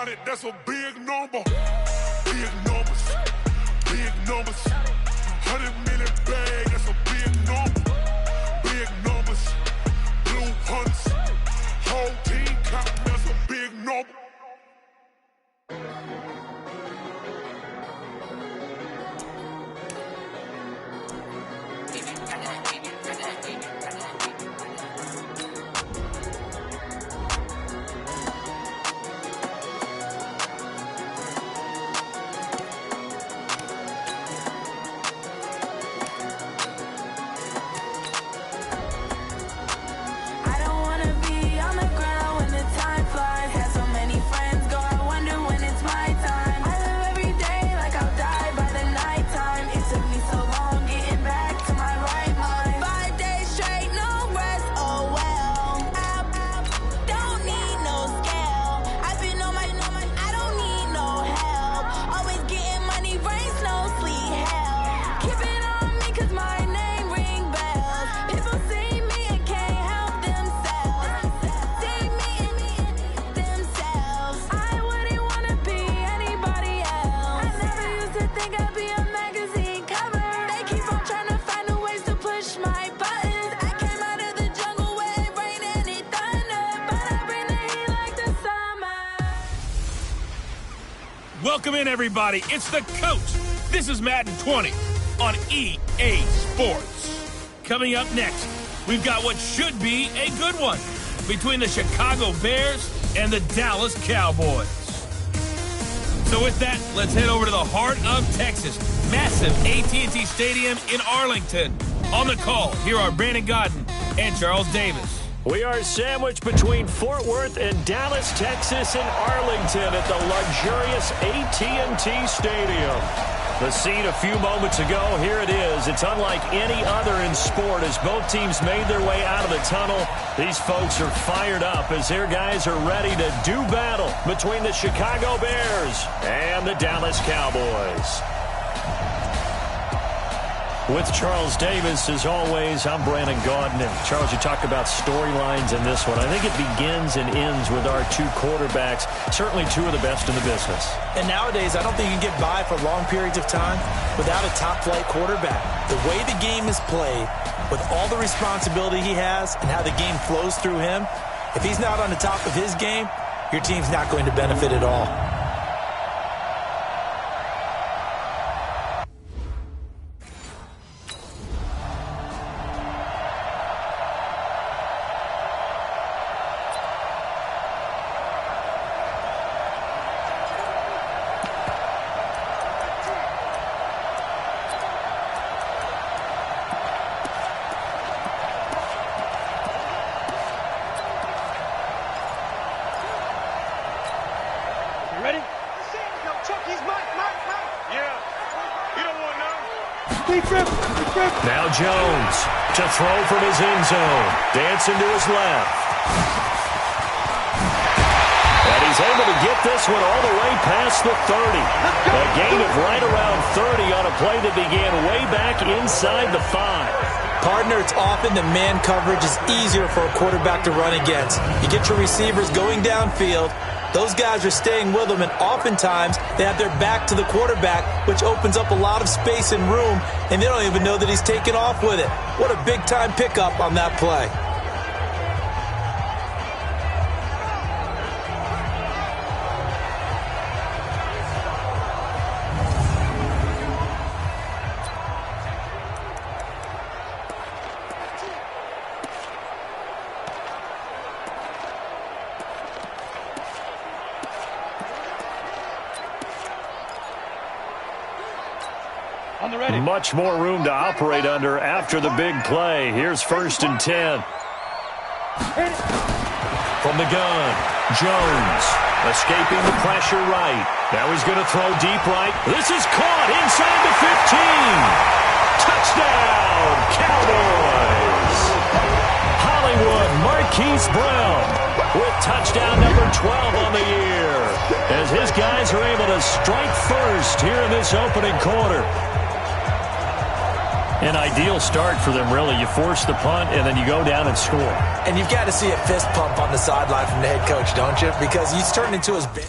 about it, that's a big number. Big numbers, big numbers. 100 million bag, that's a big number. Big numbers, blue hunts. Whole team counting, that's a big number. Welcome in, everybody. It's the coach. This is Madden 20 on EA Sports. Coming up next, we've got what should be a good one between the Chicago Bears and the Dallas Cowboys. So with that, let's head over to the heart of Texas. Massive AT&T Stadium in Arlington. On the call, here are Brandon Godden and Charles Davis. We are sandwiched between Fort Worth and Dallas, Texas, and Arlington at the luxurious AT&T Stadium. The scene a few moments ago, here it is. It's unlike any other in sport as both teams made their way out of the tunnel. These folks are fired up as their guys are ready to do battle between the Chicago Bears and the Dallas Cowboys. With Charles Davis, as always, I'm Brandon Gaudin. And Charles, you talked about storylines in this one. I think it begins and ends with our two quarterbacks, certainly two of the best in the business. And nowadays, I don't think you can get by for long periods of time without a top-flight quarterback. The way the game is played, with all the responsibility he has and how the game flows through him, if he's not on the top of his game, your team's not going to benefit at all. Now Jones to throw from his end zone. Dancing to his left. And he's able to get this one all the way past the 30. A gain of right around 30 on a play that began way back inside the 5. Partner, it's often the man coverage is easier for a quarterback to run against. You get your receivers going downfield. Those guys are staying with them, and oftentimes they have their back to the quarterback, which opens up a lot of space and room, and they don't even know that he's taken off with it. What a big-time pickup on that play. Much more room to operate under after the big play. Here's 1st and 10. From the gun, Jones escaping the pressure right. Now he's going to throw deep right. This is caught inside the 15. Touchdown, Cowboys. Hollywood Marquise Brown with touchdown number 12 on the year as his guys are able to strike first here in this opening quarter. An ideal start for them, really. You force the punt, and then you go down and score. And you've got to see a fist pump on the sideline from the head coach, don't you? Because he's turned into his bench.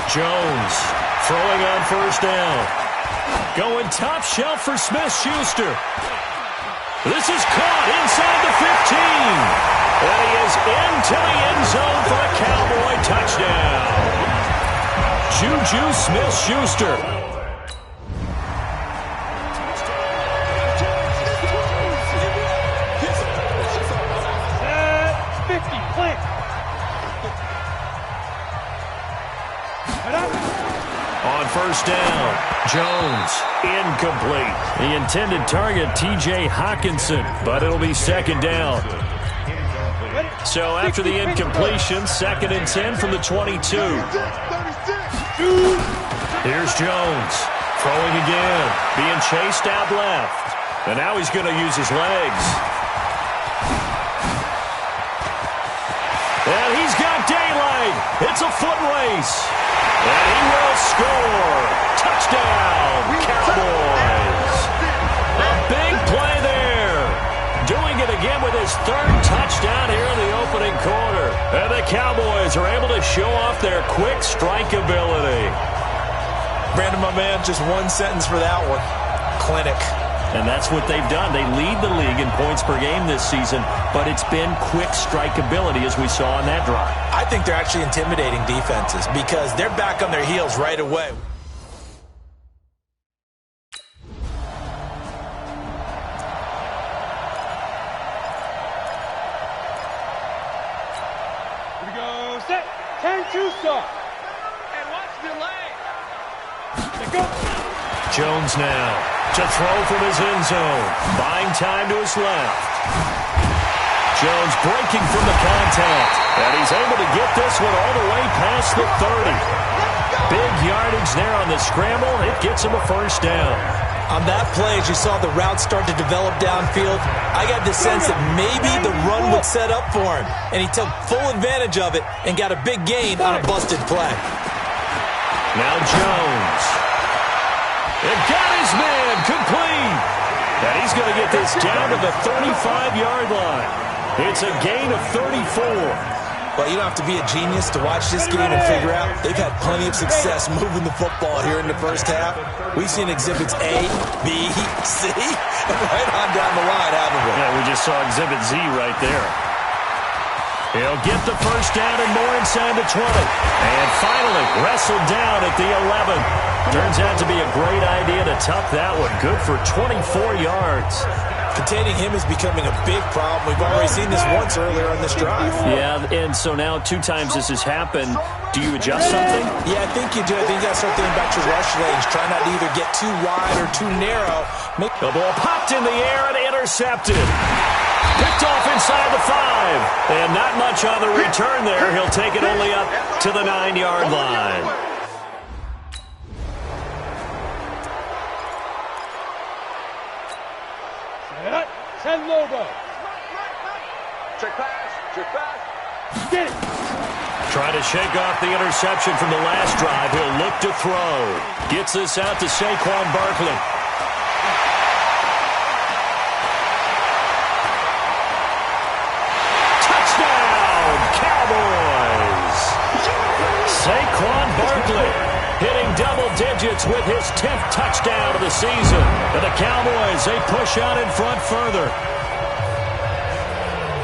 Jones throwing on first down. Going top shelf for Smith-Schuster. This is caught inside the 15. And he is into the end zone for a Cowboy touchdown. Juju Smith-Schuster. 50, plant. On first down, Jones, incomplete. The intended target, T.J. Hawkinson, but it'll be second down. So after the incompletion, 2nd and 10 from the 22. Here's Jones, throwing again, being chased out left. And now he's going to use his legs. And he's got daylight. It's a foot race. And he will score. Touchdown, Cowboys. A big play there. Doing it again with his 3rd touchdown here in the opening quarter. And the Cowboys are able to show off their quick strike ability. Brandon, my man, just one sentence for that one. Clinic. And that's what they've done. They lead the league in points per game this season, but it's been quick strike ability as we saw on that drive. I think they're actually intimidating defenses because they're back on their heels right away. Here we go, set, 10-2 start. And watch the leg. Let go. Jones now to throw from his end zone. Buying time to his left. Jones breaking from the contact. And he's able to get this one all the way past the 30. Big yardage there on the scramble. It gets him a first down. On that play, as you saw the route start to develop downfield, I got the sense that maybe the run would set up for him. And he took full advantage of it and got a big gain on a busted play. Now Jones. It got his man complete. And he's going to get this down to the 35-yard line. It's a gain of 34. Well, you don't have to be a genius to watch this game and figure out they've had plenty of success moving the football here in the first half. We've seen exhibits A, B, C, and right on down the line, haven't we? Yeah, we just saw exhibit Z right there. He'll get the first down and more inside the 20. And finally, wrestled down at the 11. Turns out to be a great idea to tuck that one. Good for 24 yards. Containing him is becoming a big problem. We've already seen this once earlier on this drive. Yeah, and so now 2 times this has happened. Do you adjust something? Yeah, I think you do. I think you got to start thinking about your rush lanes. Try not to either get too wide or too narrow. The ball popped in the air and intercepted. Picked off inside the 5. And not much on the return there. He'll take it only up to the 9-yard line. Send Lobo. Check pass. Check pass. Get it. Trying to shake off the interception from the last drive. He'll look to throw. Gets this out to Saquon Barkley. Touchdown, Cowboys! Saquon Barkley hitting double digits with his 10th touchdown of the season. And the Cowboys, they push out in front further.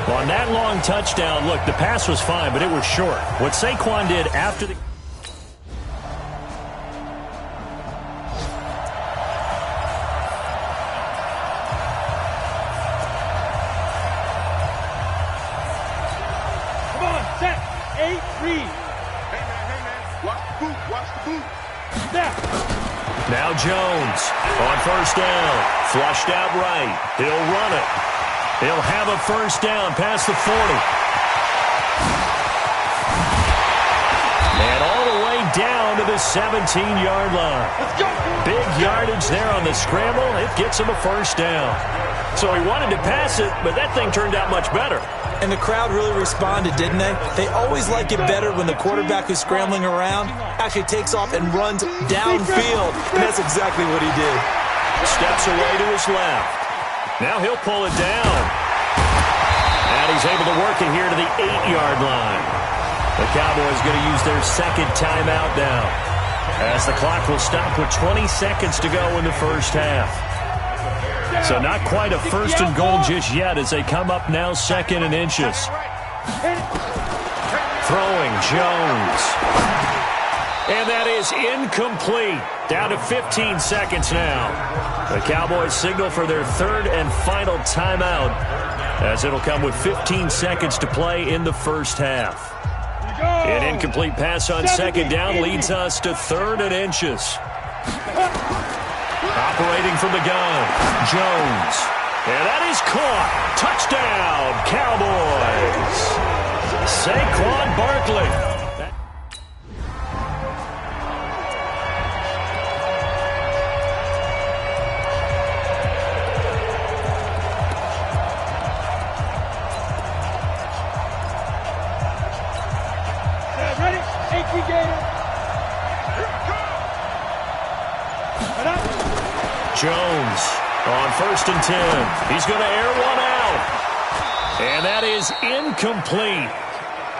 On that long touchdown, look, the pass was fine, but it was short. What Saquon did after the... Come on, set, 8, read. Hey, man. Watch the boot. Watch the boot. Snap. Now Jones on first down. Flushed out right. He'll run it. He'll have a first down past the 40. And all the way down to the 17-yard line. Let's go. Big yardage there on the scramble. It gets him a first down. So he wanted to pass it, but that thing turned out much better. And the crowd really responded, didn't they? They always like it better when the quarterback who's scrambling around actually takes off and runs downfield. And that's exactly what he did. Steps away to his left. Now he'll pull it down. And he's able to work it here to the 8-yard line. The Cowboys going to use their second timeout now, as the clock will stop with 20 seconds to go in the first half. So not quite a first and goal just yet as they come up now second and inches. Throwing Jones. And that is incomplete. Down to 15 seconds now. The Cowboys signal for their third and final timeout, as it'll come with 15 seconds to play in the first half. An incomplete pass on second down leads us to third and inches. Operating from the gun, Jones. And that is caught. Touchdown, Cowboys. Saquon Barkley. Jones on 1st and 10. He's going to air one out. And that is incomplete.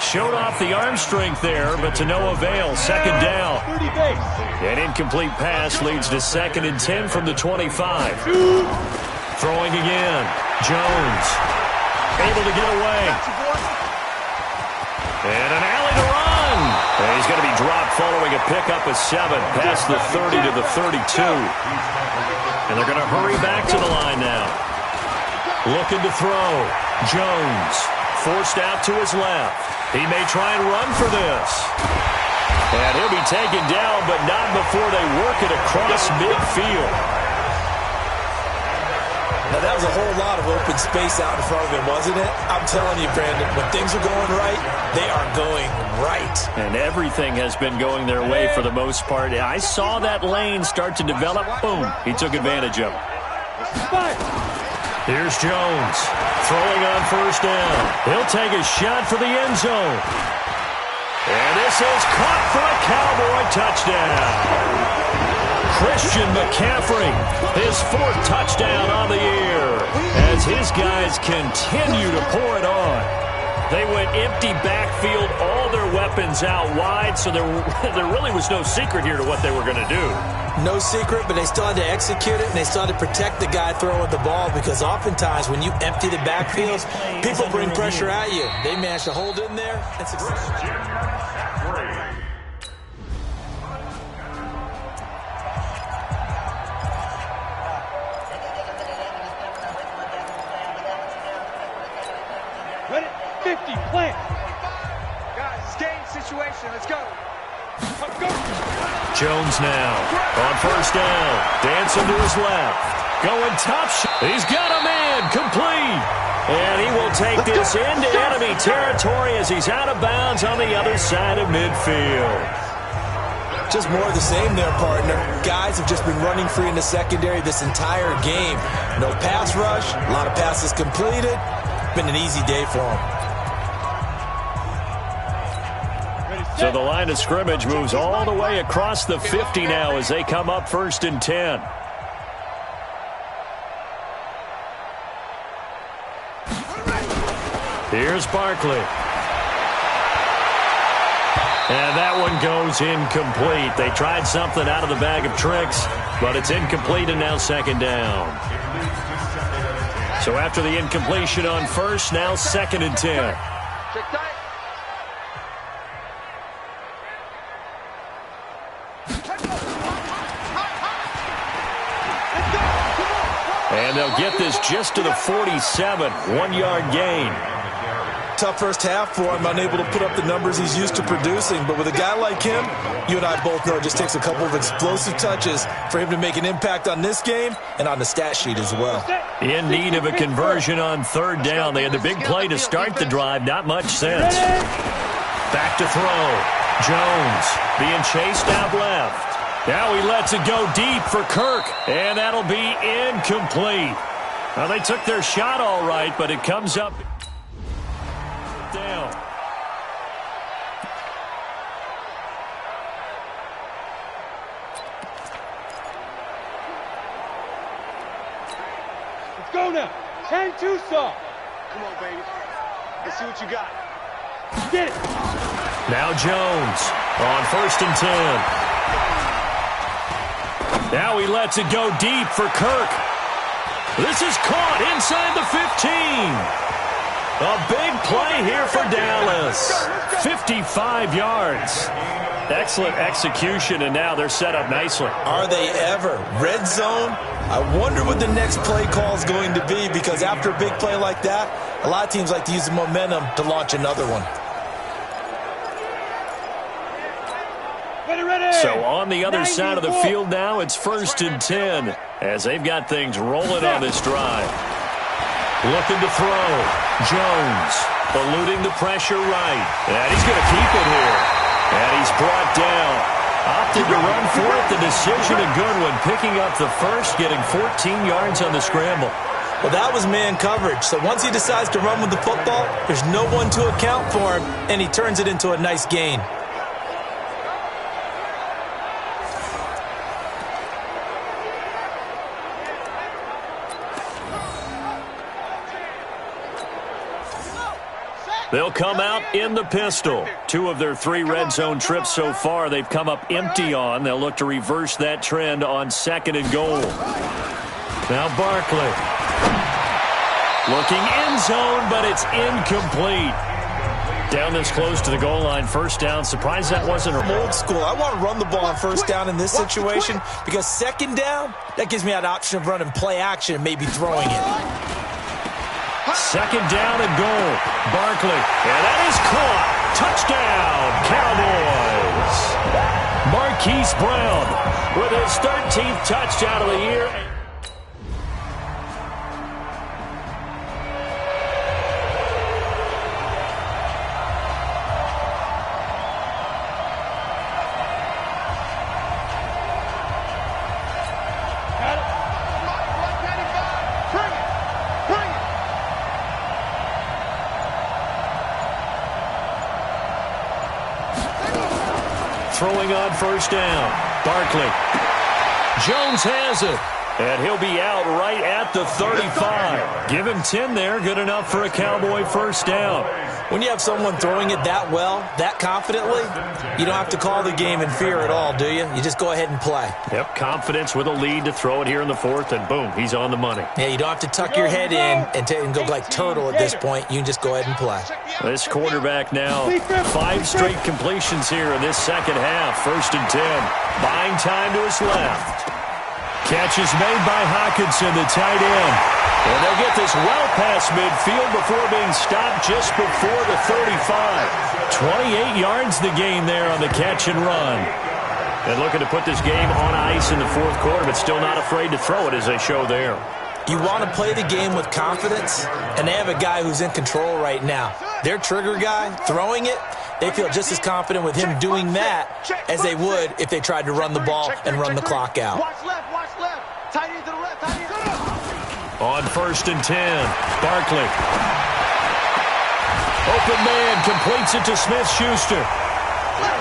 Showed off the arm strength there, but to no avail. Second down. An incomplete pass leads to 2nd and 10 from the 25. Throwing again. Jones able to get away. And an alley to run. And he's going to be dropped following a pickup of 7 past the 30 to the 32. And they're going to hurry back to the line now. Looking to throw. Jones forced out to his left. He may try and run for this. And he'll be taken down, but not before they work it across midfield. Now, that was a whole lot of open space out in front of him, wasn't it? I'm telling you, Brandon, when things are going right, they are going right. And everything has been going their way for the most part. I saw that lane start to develop. Boom. He took advantage of it. Here's Jones. Throwing on 1st down. He'll take a shot for the end zone. And this is caught for a Cowboy touchdown. Christian McCaffrey, his 4th touchdown on the year, as his guys continue to pour it on. They went empty backfield, all their weapons out wide, so there really was no secret here to what they were going to do. No secret, but they still had to execute it, and they still had to protect the guy throwing the ball, because oftentimes when you empty the backfield, people bring pressure at you. They managed to hold in there and succeed. Ready? 50, plant. Guys, it's game situation. Let's go. Let's go. Jones now on 1st down. Dancing to his left. Going top shot. He's got a man complete. And he will take this into enemy territory as he's out of bounds on the other side of midfield. Just more of the same there, partner. Guys have just been running free in the secondary this entire game. No pass rush. A lot of passes completed. Been an easy day for him. So the line of scrimmage moves all the way across the 50 now as they come up 1st and 10. Here's Barkley. And that one goes incomplete. They tried something out of the bag of tricks, but it's incomplete and now 2nd down. So after the incompletion on 1st, now 2nd and 10. And they'll get this just to the 47, 1-yard gain. Tough first half for him, unable to put up the numbers he's used to producing. But with a guy like him, you and I both know it just takes a couple of explosive touches for him to make an impact on this game and on the stat sheet as well. In need of a conversion on 3rd down. They had the big play to start the drive. Not much sense. Back to throw. Jones being chased out left. Now he lets it go deep for Kirk. And that'll be incomplete. Well, they took their shot all right, but it comes up down. Let's go now. 10-2 saw. Come on, baby. Let's see what you got. Get it. Now Jones on 1st and 10. Now he lets it go deep for Kirk. This is caught inside the 15. A big play here for Dallas. 55 yards. Excellent execution, and now they're set up nicely. Are they ever? Red zone? I wonder what the next play call is going to be, because after a big play like that, a lot of teams like to use the momentum to launch another one. So on the other side of the field now, it's 1st and 10 as they've got things rolling on this drive. Looking to throw. Jones eluding the pressure right. And he's going to keep it here. And he's brought down. Opted to run for it. The decision a good one. Picking up the first, getting 14 yards on the scramble. Well, that was man coverage. So once he decides to run with the football, there's no one to account for him, and he turns it into a nice gain. They'll come out in the pistol. 2 of their 3 red zone trips so far, they've come up empty on. They'll look to reverse that trend on 2nd and goal. Now Barkley. Looking end zone, but it's incomplete. Down this close to the goal line, 1st down. Surprised that wasn't old school. I want to run the ball on 1st down in this situation, because 2nd down, that gives me an option of running play action and maybe throwing it. 2nd down and goal. Barkley. And that is caught. Touchdown, Cowboys. Marquise Brown with his 13th touchdown of the year. Throwing on 1st down. Barkley. Jones has it. And he'll be out right at the 35. Give him 10 there. Good enough for a Cowboy 1st down. When you have someone throwing it that well, that confidently, you don't have to call the game in fear at all, do you? You just go ahead and play. Yep, confidence with a lead to throw it here in the 4th, and boom, he's on the money. Yeah, you don't have to tuck your head in and go like turtle at this point. You can just go ahead and play. This quarterback now, 5 straight completions here in this 2nd half. 1st and 10. Buying time to his left. Catch is made by Hockenson, the tight end. And they'll get this well past midfield before being stopped just before the 35. 28 yards the gain there on the catch and run. And looking to put this game on ice in the 4th quarter, but still not afraid to throw it as they show there. You want to play the game with confidence, and they have a guy who's in control right now. Their trigger guy, throwing it, they feel just as confident with him doing that as they would if they tried to run the ball and run the clock out. Watch left, tight end to the left, tight end to the left. On 1st and 10, Barkley. Open man, completes it to Smith-Schuster.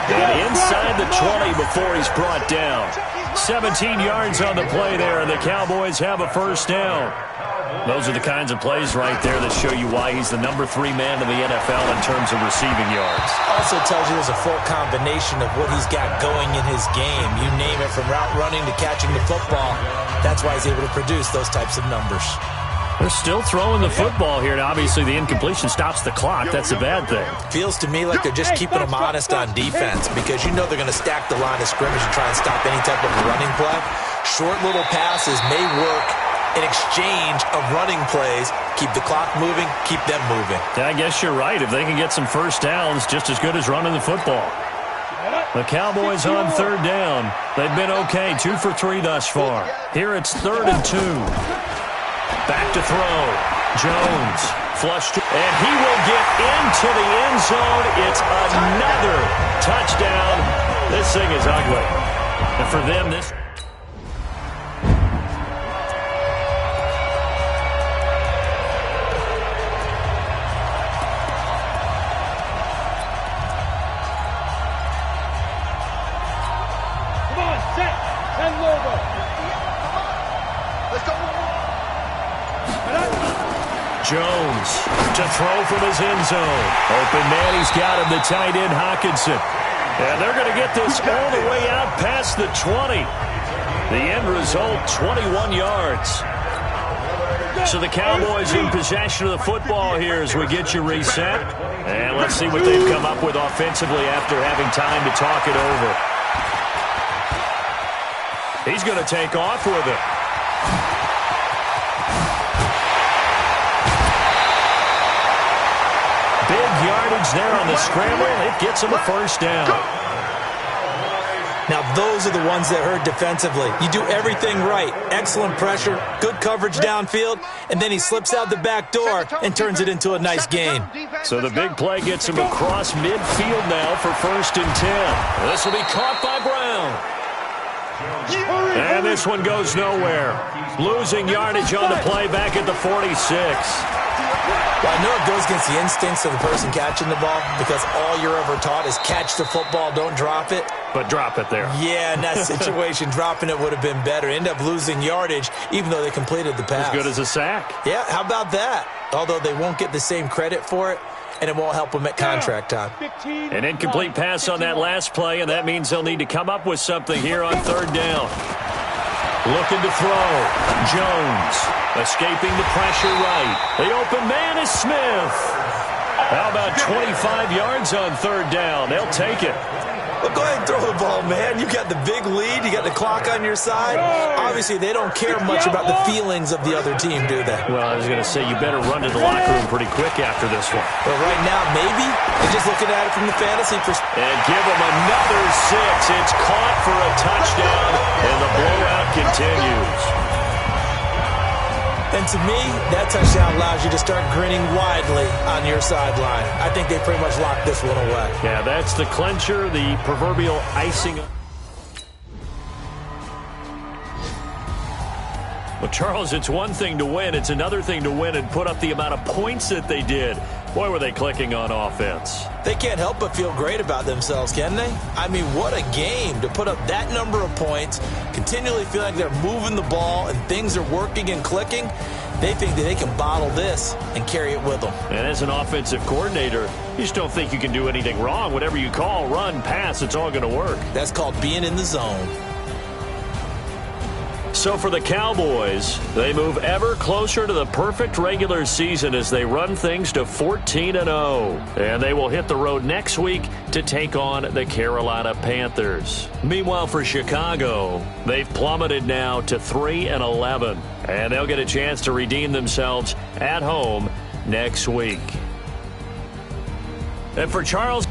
And inside the 20 before he's brought down. 17 yards on the play there, and the Cowboys have a 1st down. Those are the kinds of plays right there that show you why he's the number 3 man in the NFL in terms of receiving yards. Also tells you there's a full combination of what he's got going in his game. You name it, from route running to catching the football. That's why he's able to produce those types of numbers. They're still throwing the football here, and obviously the incompletion stops the clock. That's a bad thing. Feels to me like they're just keeping them honest on defense, because you know they're going to stack the line of scrimmage and try and stop any type of running play. Short little passes may work in exchange of running plays. Keep the clock moving, keep them moving. Yeah, I guess you're right. If they can get some 1st downs, just as good as running the football. The Cowboys on 3rd down. They've been okay, 2 for 3 thus far. Here it's 3rd and 2. Back to throw. Jones flushed, and he will get into the end zone. It's another touchdown. This thing is ugly. And for them, this... Come on, set. 10 logo. Let's go. Jones to throw from his end zone. Open man, he's got him, the tight end, Hockenson. And they're going to get this all the way out past the 20. The end result, 21 yards. So the Cowboys in possession of the football here as we get you reset. And let's see what they've come up with offensively after having time to talk it over. He's going to take off with it. Big yardage there on the scramble. It gets him a first down. Now, those are the ones that hurt defensively. You do everything right. Excellent pressure, good coverage downfield, and then he slips out the back door and turns it into a nice gain. So the big play gets him across midfield now for 1st and 10. This will be caught by Brown. And this one goes nowhere. Losing yardage on the play back at the 46. Well, I know it goes against the instincts of the person catching the ball because all you're ever taught is catch the football, don't drop it. But drop it there. Yeah, in that situation, dropping it would have been better. End up losing yardage even though they completed the pass. As good as a sack. Yeah, how about that? Although they won't get the same credit for it, and it won't help them at contract time. An incomplete pass on that last play, and that means they'll need to come up with something here on 3rd down. Looking to throw. Jones escaping the pressure right. The open man is Smith. How about 25 yards on 3rd down? They'll take it. Well, go ahead and throw the ball, man. You got the big lead. You got the clock on your side. Obviously, they don't care much about the feelings of the other team, do they? Well, I was going to say, you better run to the locker room pretty quick after this one. But right now, maybe. They're just looking at it from the fantasy perspective. And give them another 6. It's caught for a touchdown, and the blowout continues. And to me, that touchdown allows you to start grinning widely on your sideline. I think they pretty much locked this one away. Yeah, that's the clincher, the proverbial icing. Well, Charles, it's one thing to win. It's another thing to win and put up the amount of points that they did. Boy, were they clicking on offense. They can't help but feel great about themselves, can they? I mean, what a game to put up that number of points, continually feel like they're moving the ball and things are working and clicking. They think that they can bottle this and carry it with them. And as an offensive coordinator, you just don't think you can do anything wrong. Whatever you call, run, pass, it's all going to work. That's called being in the zone. So for the Cowboys, they move ever closer to the perfect regular season as they run things to 14-0. And they will hit the road next week to take on the Carolina Panthers. Meanwhile, for Chicago, they've plummeted now to 3-11. And they'll get a chance to redeem themselves at home next week. And for Charles